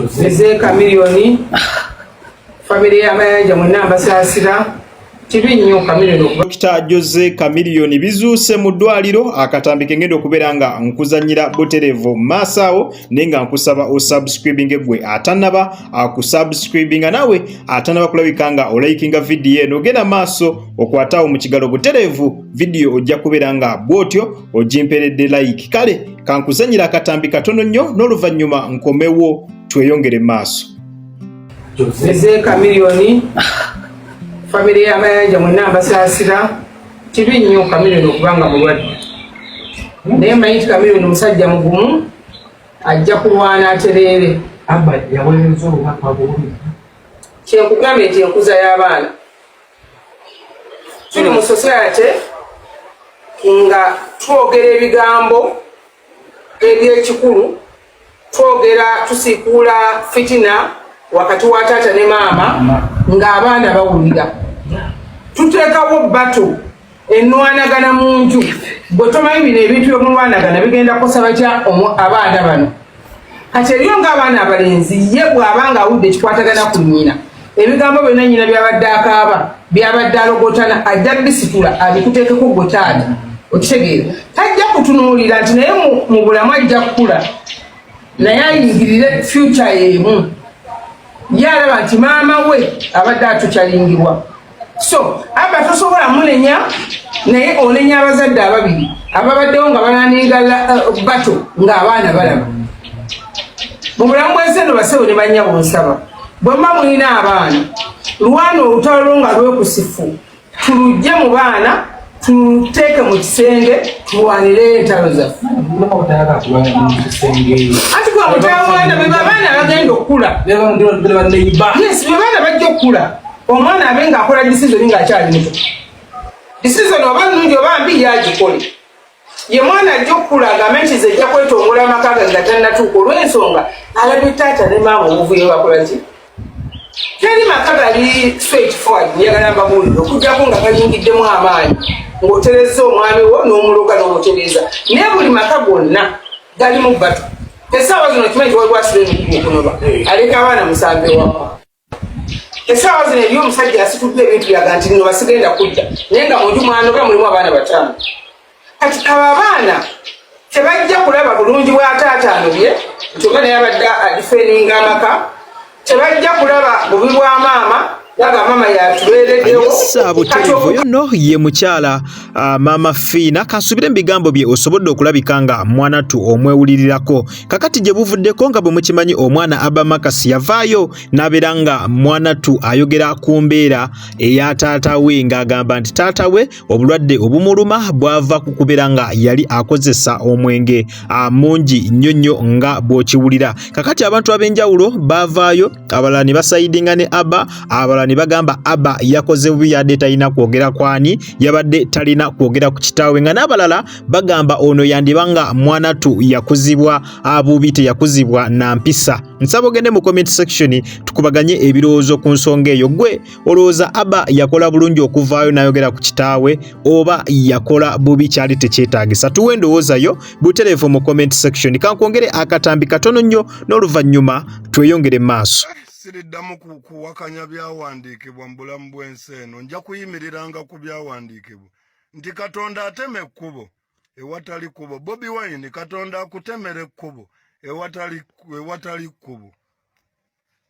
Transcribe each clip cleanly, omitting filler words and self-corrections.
Jose Chameleone family y'amayanja mwenna mbasasira kibi nnyo Chameleone. Dr. Jose Chameleone bizuuse mu ddwaliro akatambike ngendo okubeera nga nkuzanyira buterevu maasawo nenga nkusaba osubscribing gwe atanaba akusubscribinga nawe atanaba kulabika nga olikinga video eno genda maaso okwatawo mu kigalo buterevu video ojja kubeera nga bwotyo ogimperedde like kale kankuzanyira akatambi katono nnyo n'oluvannyuma nkomewo tweyongere maaso. Jose Chameleone family y'amayanja mwenna mbasasira kibi nnyo Chameleone okubanga mulwadde naye manyi Chameleone musajja mugumu ajja kulwana atereere aba yaweereza obubaka bulungi kyenkugambye nti enkuza y'abaana tuli mu society nga twogera ebigambo eby'ekikulu twogera tusiikuula fitina wakati wa taata ne maama ng'abaana bawulira tuteekawo bato ennwanagana mu nju bwe tomanyi bino ebintu by'omulwanagana bigenda kukosa batya abaana bano kati eriyo ng'abaana abalenzi ye bw'abanga awudde ekikwatagana ku nnyina ebigambo byonna nnyina byabadde akaaba byabadde alogotana ajja bisitula abikuteekeko gwe taata okitegeera tajja kutunuulira nti naye mu bulamu ajja kukula naye ayingirire future y'emu yalaba nti maama we abadde atukyalingibwa so aba tosobola munenya naye onenya abazadde ababiri ababaddewo nga bananingala bato ng'abaana balaba mu bulamu bwensi eno basewo ne bannya bonsaba bwe mba mulina abaana lwana olutalo nga lwekusifu tulujje mu baana tuteeke mu kisenge tulwanire entalo zaffe ati gwe mutawaana be babaana bagenda okula yes be baana bajja okula omwana abe ng'akola disizoni ng'akyali muto disizoni oba nnungi oba mbi yagikole ye mwana ajja okula agambe nti ze ejja kwetongola amaka ge nga tannatuuka olw'ensonga alabye taata ne maama obuvuyo bakola ki teri maka gali straight forward njagala mbabuulire okugjako nga gayingiddemu amaanyi ng'otereza omwami wo n'omuloga n'omutereza naye buli maka gonna galimu bato essaawa zino kimanyi tiwaliwo asira emikugu okunoba aleka abaana musambe waka essaawa zino eriyo omusajja asitudde ebintu byaga nti nno basigenda kujja naye nga munju mwanoba mulimu abaana bataano kati abo abaana tebajja kulaba bulungi bwa taatanobye nti oba naye abadde adifeninga amaka tebajja kulaba bubi bwa maama yaga mama yatubeereddewo buterevu yono ye mukyala maama Fiina kasubire ebigambo bye osobodde okulabika nga mwana tu omwewulirirako kakati gye buvuddeko nga bwe mukimanyi omwana Abba Makasi yavaayo n'abeera nga mwana tu ayogera ku mbeera eya taata we ng'agamba nti taata we obulwadde obumuluma bwava ku kubeera nga yali akozesa omwenge mungi nnyo nnyo nga bw'okiwulira kakati abantu ab'enjawulo baavaayo abalala ne basayidinga ne Abba abalala ne bagamba Abba yakoze bubi yadde talina kwogera kwani yabadde talina kwogera ku kitaawe nga n'abalala bagamba ono yandibanga mwana tu yakuzibwa abubi teyakuzibwa na mpisa. Nsaba ogende mu comment section tukubaganye ebirowoozo ku nsonga eyo. Gwe olowooza Abba yakola bulungi okuvaayo n'ayogera ku kitaawe oba yakola bubi kyali tekyetaagisa? Tuwe endowoozayo butereevu mu comment section. Kankwongere akatambi katono nnyo n'oluvannyuma tweyongere maaso. Siriddamu kuwakanya byawandiikibwa mu bulamu bw'ensi eno nja kuyimiriranga ku byawandiikibwa nti Katonda ateme ekkubo ewatali kkubo. Bobi Wine Katonda akutemera ekkubo ewatali kkubo.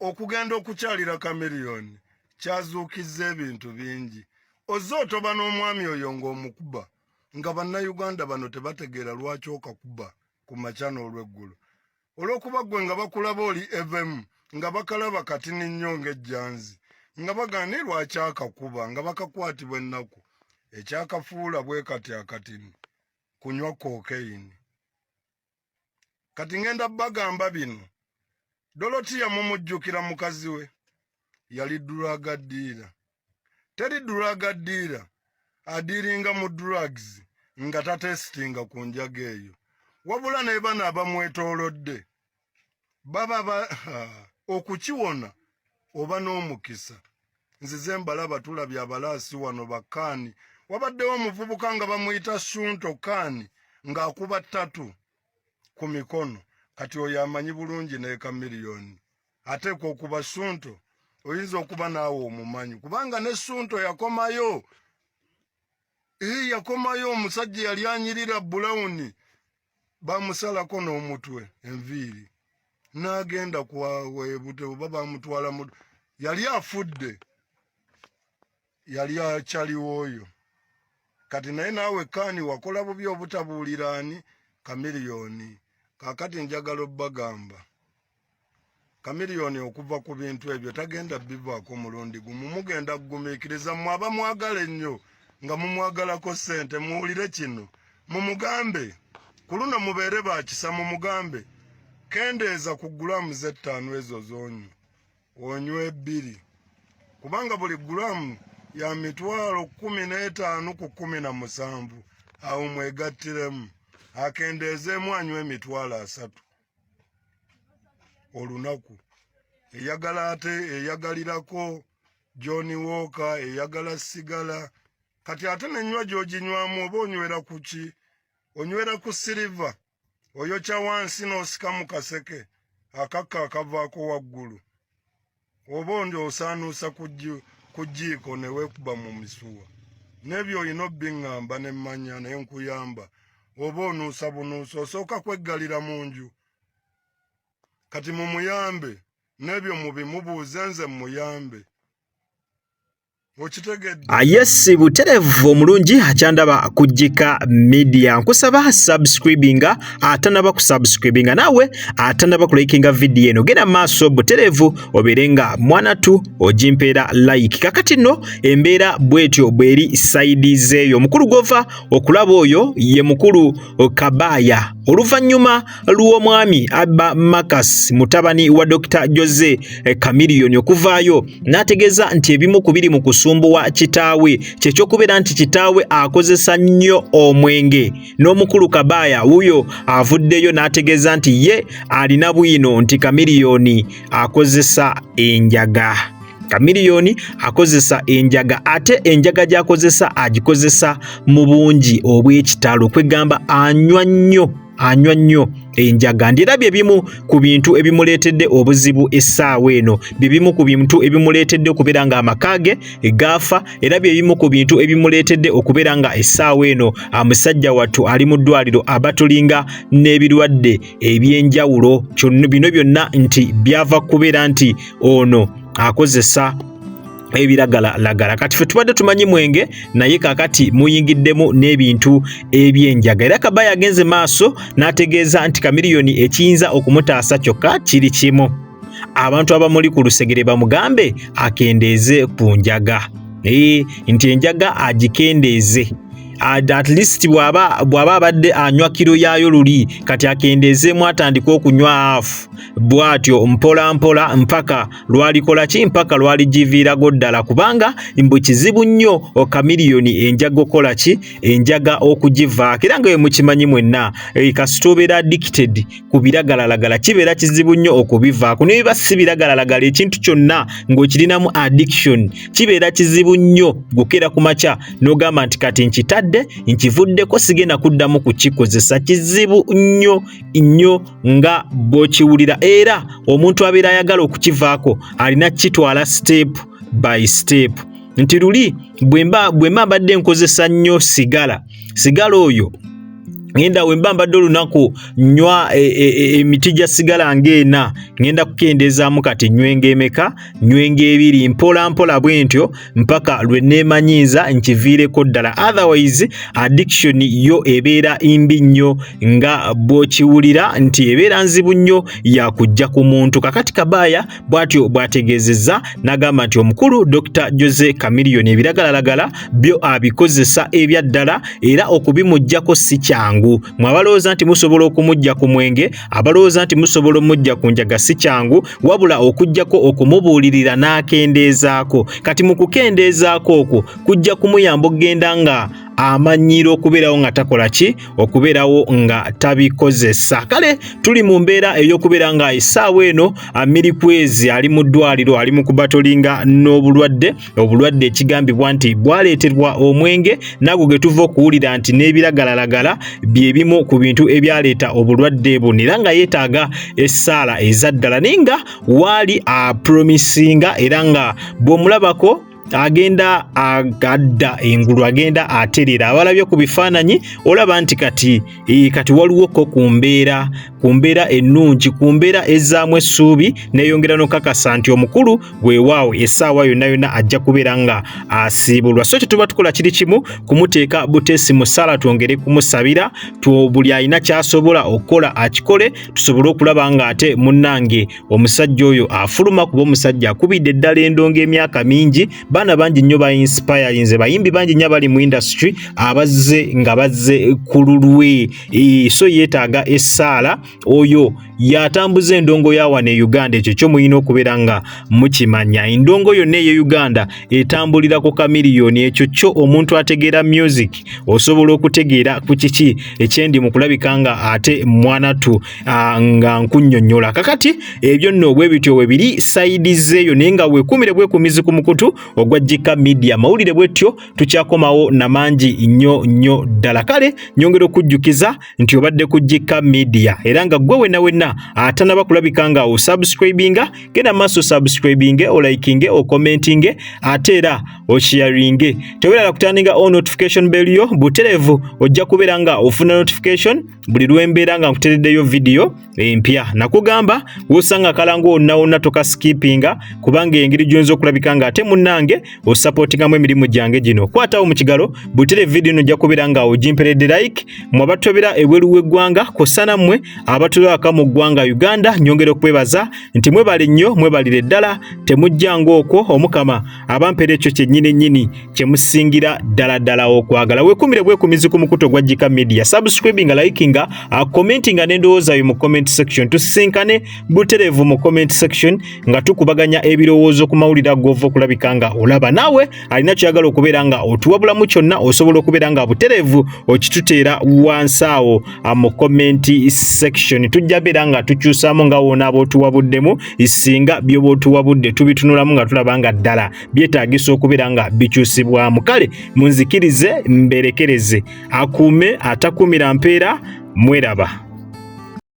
Okugenda okukyalira Chameleone kyazuukizza ebintu bingi. Ozze otoba n'omwami oyo ng'omukuba nga bannayuganda bano tebategeera lwaki okakuba ku makya n'olweggulo olw'okuba ggwe nga bakulaba oli FM nga bakalaba katini nnyo ng'ejjanzi nga bagane lwaki akakuba nga bakakwatibwa ennaku ekyakafuula bwe kati akatini kunywa kokaini. Kati ngenda bagamba bino Dorothea mumujjukira mukazi we yali duraga ddiira. Teri duraga ddiira adiiringa mu drugs nga tatesitinga ku njaga eyo wabula naye bano abamwetoolodde baba okukiwona oba n'omukisa. Nzize mbalaba tulabye abalaasi wano bakkaani wabaddewo omuvubuka nga bamuyita Shunto Kaani ng'akuba ttatu ku mikono kati oyo amanyi bulungi ne Chameleone ateekwa okuba Ssunto oyinza okuba naawe omumanyi kubanga ne Ssunto yakomayo omusajja yali anyirira Brown bamusalako n'omutwe enviiri n'agenda kuwebute oba bamutwala yali afudde yali akyaliwo oyo kati naye naawe kaani wakola bubi obutabuulira ani Chameleone kakati njagala obbagamba Chameleone okuva ku bintu ebyo tagenda bivaako mulundi gumu mugenda kugumiikiriza mmwe abamwagala ennyo nga mumwagalako ssente muwulire kino mumugambe ku luno mubeere bakisa mumugambe kendeeza ku gulaamu Z5 ezo zonywa onywe 2 kubanga buli gulaamu ya mitwalo 15 ku 17 awo mwegattiremu akendeezeemu anywa emitwalo 3 olunaku eyagala ate eyagalirako John Walker eyagala sigala kati ate nenywa gy'oginywamu oba onywera ku ki onywera ku silver oyokya wansi n'osika mu kaseke akakka akavaako waggulu oba ondi osaanuusa ku jjiiko ne weekuba mu misuwa n'ebyo olina obbiŋŋamba ne mmanya naye nkuyamba oba onuusa bunuusa osooka kweggalira mu nju kati mumuyambe n'ebyo mubimubuuze nze muyambe Yes, buterevu omulungi akyandaba kujjika media nkusaba subscribinga atanaba ku subscribinga nawe atanaba ku likinga video eno genda maaso buterevu oberenga mwana tu ojimpeera like kakati no embeera bwetyo bweri side zeyo mukulu gova okulaba oyo ye mukulu Kabaya oluvanyuma lw'omwami Abba Marcus mutabani wa Dr. Jose Chameleone okuvaayo nategeeza nti ebimu kubiri mu kusumbuwa kitaawe kyekyokubeera nti kitaawe akozesa nnyo omwenge n'omukulu Kabaya wuyo avuddeyo nategeeza nti ye alina bwino nti Chameleone akozesa enjaga Chameleone akozesa enjaga ate enjaga gyakozesa agikozesa mu bungi obw'ekitalo kwegamba anywa nnyo enjaga ndira byebimu ku bintu ebimuleetedde obuzibu essaawa eno byebimu ku bintu ebimuleetedde okubeera nga amakage egaafa era byebimu ku bintu ebimuleetedde okubeera nga essaawa eno amusajja wattu ali mu ddwaliro abatulinga n'ebirwadde ebyenjawulo bino byonna nti byava kubeera nti ono akozesa ebiragala kati fe tubadde tumanyi mwenge naye kakati muyingiddemu n'ebintu ebyenjaga era Kabaya agenze maaso n'ategeeza nti Chameleone ekiyinza okumutaasa kyokka kiri kimu abantu abamuli ku lusegere bamugambe akendeeze ku njaga nti enjaga agikendeeze at least bwaba abadde anywa kiro yayo luli kati akendeezeemu atandika okunywa hafu bwatyo mpola mpaka lwalikola ki mpaka lwaligiviirago ddala kubanga mbu kizibu nnyo Chameleone enjaga okola ki enjaga okugivaako era nga we mukimanyi mwenna kasita obeera addicted ku biragalalagala kibeera kizibu nnyo okubivaako naye biba si biragalalagala ekintu kyonna ng'okirinamu addiction kibeera kizibu nnyo gukera ku makya n'ogamba nti kati nkitadde nkivuddeko sigenda kuddamu kukikozesa kizibu nnyo nga bw'okiwulira era omuntu abeera ayagala okukivaako alina kitwala step by step nti luli bwe mba mbadde nkozesa nnyo sigala oyo ngenda wemba mbadde olunaku nywa emiti gya sigala ng'ena ngenda kukendeezaamu kati nywenge emeka nywenge 2 mpola bwentyo mpaka lwe neemanyiiza nkiviireko ddala otherwise addiction yo ebeera imbi nnyo nga bw'okiwulira nti ebeera nzibu nnyo yakujja ku muntu kakati Kabaya bw'atyo bw'ategeezezza n'agamba nti omukulu Dr. Jose Chameleone ebiragalalagala byo abikozesa ebya ddala era okubimuggyako si kyangu mwabalowooza nti musobola okumujja ku mwenge abalowooza nti musobola omujja ku njaga si kyangu wabula okujjako okumubuulirira n'akendeezaako kati mu kukendeezaako okwo kujja kumuyamba okugenda nga amanyiro okubeerawo nga takola ki okubeerawo nga tabikozesa. Kale tuli mu mbeera ey'okubeera nga essaawa eno Mirikwezi ali mu ddwaliro ali mu kubatolinga n'obulwadde ekigambibwa nti bwaleeterwa omwenge nagwo ge tuva okuwulira nti n'ebiragalalagala bye bimu ku bintu ebyaleeta obulwadde buno era nga yeetaaga essaala ezaddala naye nga waali apromisinga era nga bw'omulabako agenda agadda engulu agenda aterera. Abalabye ku bifaananyi olaba nti kati waliwo ko ku mbeera ennungi, ku mbeera ezzaamu essuubi, neeyongera n'okakasa nti omukulu weewaawo essaawa yonna ajja kubeera nga asiibulwa. So kye tuba tukola kiri kimu kumuteeka buteesi mu ssaala, twongere kumusabira, buli alina ky'asobola okukola akikole, tusobole okulaba nga ate munnange omusajja oyo afuluma, kuba omusajja akubidde eddala endongo emyaka mingi. Baana bangi nnyo ba inspirinze, bayimbi bangi nnyo bali mu industry abazze ku lulwe. So yeetaaga essaala, oyo yatambuza endongo ya wano e Uganda. Ekyo kyo muyina okubeera nga mukimanya. Endongo yonna ey'e Uganda etambulira ku kamiliyoni. Ekyo kyo omuntu ategeera music osobola okutegeera ku kiki ekyendi mu kulabika nga ate mwanatu nga nkunnyonnyola. Kakati ebyo nno bwe bityo we biri sayidize eyo, naye nga weekuumire bwekuumizi ku mukutu ogwa Jika Media. Mawulire bwetyo tukyakomawo namangi nnyo ddala. Kale nyongera okujjukiza nti obadde ku Jika Media era nga gwe wenna atanaba kulabika nga osubscribinga, genda maaso subscribinge, olikinge, okommentinge, ate era osharinge. Teweerala kutandika on notification bell yo, butereevu ojja kubeera nga ofuna notification buli lwembeera nga nkutereddeyo video empya. Nakugamba wosanga kalango onna tokaskipinga, kubanga engeri gyonza okulabika nga ate munnange osupportingamu emirimu gyange gino. Kwatawo mu kigalo butere video ino ojja kubeera nga ogimperedde like. Mmwe abatobera ebweru w'eggwanga kosana mmwe abatulaka mu ggwanga Uganda, nyongera okwebaza nti mwebale nnyo, mwebalire ddala, temujjanga okwo. Omukama abampera ekyo kyennyini kye musingira ddala okwagala. Weekuumire bwekuumizi ku mukutu gwa Jika Media. Subscribinga, likinga, commentinga n'endowooza yo mu comment section. Tusisinkane butereevu mu comment section nga tukubaganya ebirowoozo ku mawulire g'ova okulabika nga olaba. Naawe alina kyagala okubeera nga otuwabulamu kyonna, osobola okubeera nga butereevu okituteera wansi awo mu comment section. Tujja beera nga tukyusaamu nga wona ab'otuwabuddemu, singa by'oba otuwabudde tubitunulamu nga tulaba nga ddala byetaagisa okubeera nga bikyusibwamu. Kale munzikirize mberekereze, akuume atakuumira mpeera. Mweraba.